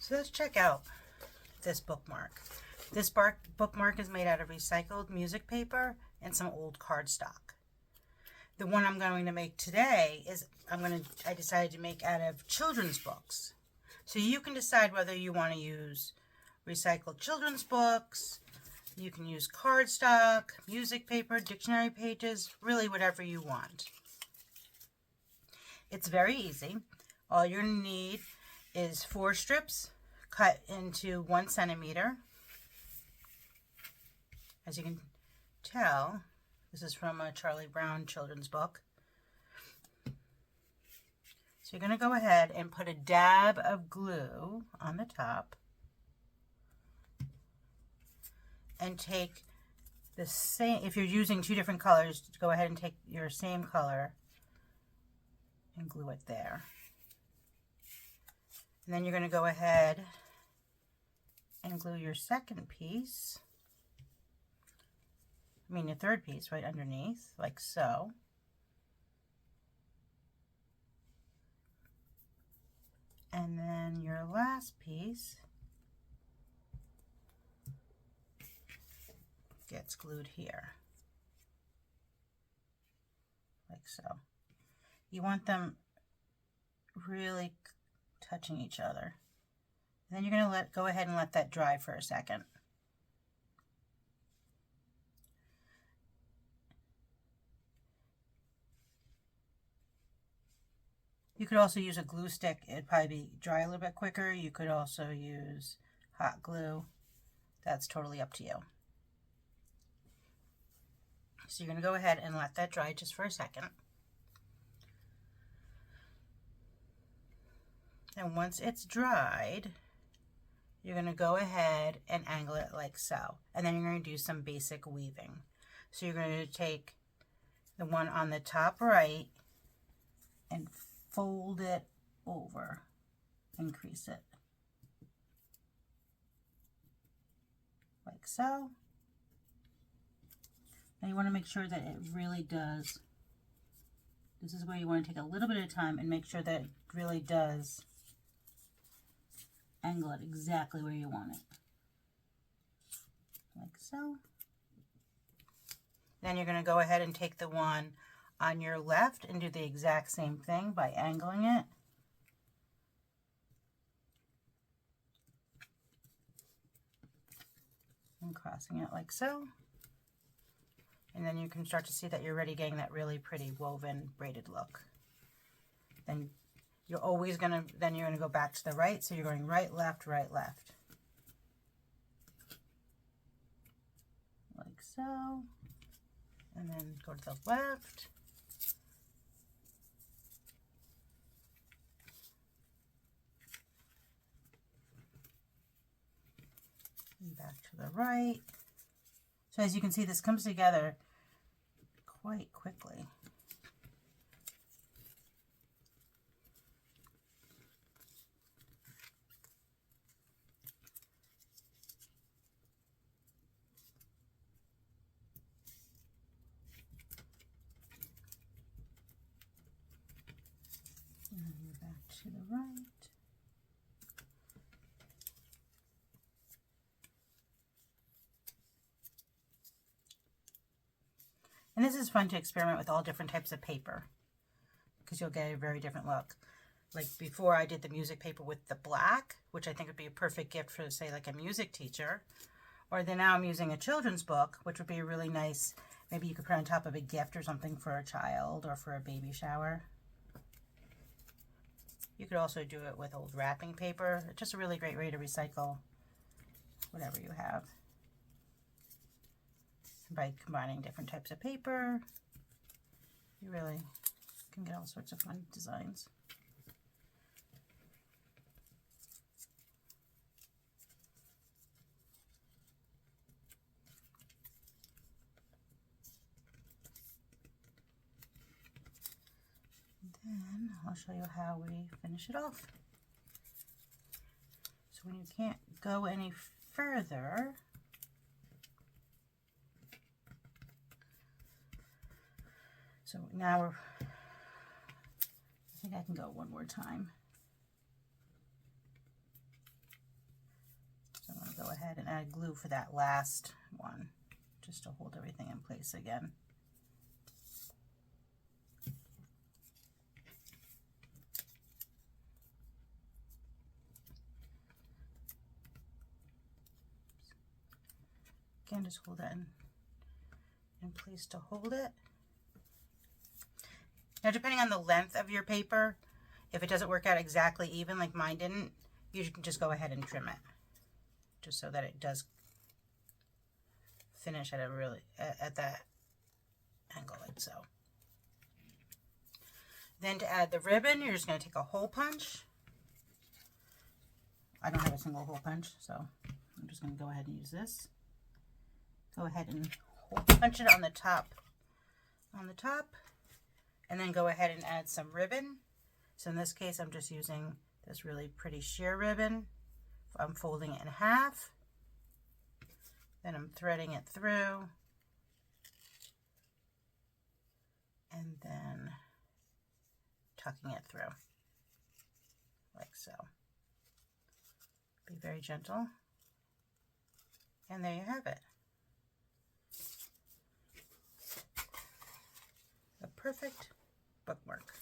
So let's check out this bookmark. This bookmark is made out of recycled music paper and some old cardstock. The one I'm going to make today is I decided to make out of children's books. So you can decide whether you want to use recycled children's books, you can use cardstock, music paper, dictionary pages, really whatever you want. It's very easy. All you need is 4 strips cut into 1 centimeter. As you can tell, this is from a Charlie Brown children's book. So you're going to go ahead and put a dab of glue on the top and take the same, if you're using 2 different colors, go ahead and take your same color and glue it there. And then you're going to go ahead and glue your second piece, your third piece right underneath, like so. And then your last piece gets glued here, like so. You want them really touching each other. And then you're going to go ahead and let that dry for a second. You could also use a glue stick. It'd probably be dry a little bit quicker. You could also use hot glue. That's totally up to you. So you're going to go ahead and let that dry just for a second. And once it's dried, you're going to go ahead and angle it like so. And then you're going to do some basic weaving. So you're going to take the one on the top right and fold it over, increase it, like so. Now you want to make sure that it really does, this is where you want to take a little bit of time and make sure that it really does angle it exactly where you want it, like so. Then you're going to go ahead and take the one on your left and do the exact same thing by angling it. And crossing it like so. And then you can start to see that you're already getting that really pretty woven braided look. Then you're always going to, then you're going to go back to the right. So you're going right, left, like so. And then go to the left. And back to the right. So as you can see, this comes together quite quickly. And you're back to the right. And this is fun to experiment with all different types of paper because you'll get a very different look. Like before, I did the music paper with the black, which I think would be a perfect gift for, say, like a music teacher. Or then now I'm using a children's book, which would be really nice. Maybe you could put on top of a gift or something for a child or for a baby shower. You could also do it with old wrapping paper. It's just a really great way to recycle whatever you have. By combining different types of paper, you really can get all sorts of fun designs. And then I'll show you how we finish it off. So when you can't go any further, so now I think I can go one more time. go ahead and add glue for that last one, just to hold everything in place again. Again, just hold that in place to hold it. Now, depending on the length of your paper, if it doesn't work out exactly even, like mine didn't, you can just go ahead and trim it, just so that it does finish at at that angle, like so. Then to add the ribbon, you're just going to take a hole punch. I don't have a single hole punch, so I'm just going to go ahead and use this. Go ahead and hole punch it on the top, and then go ahead and add some ribbon. So in this case, I'm just using this really pretty sheer ribbon. I'm folding it in half, then I'm threading it through, and then tucking it through, like so. Be very gentle, and there you have it. A perfect bookmark.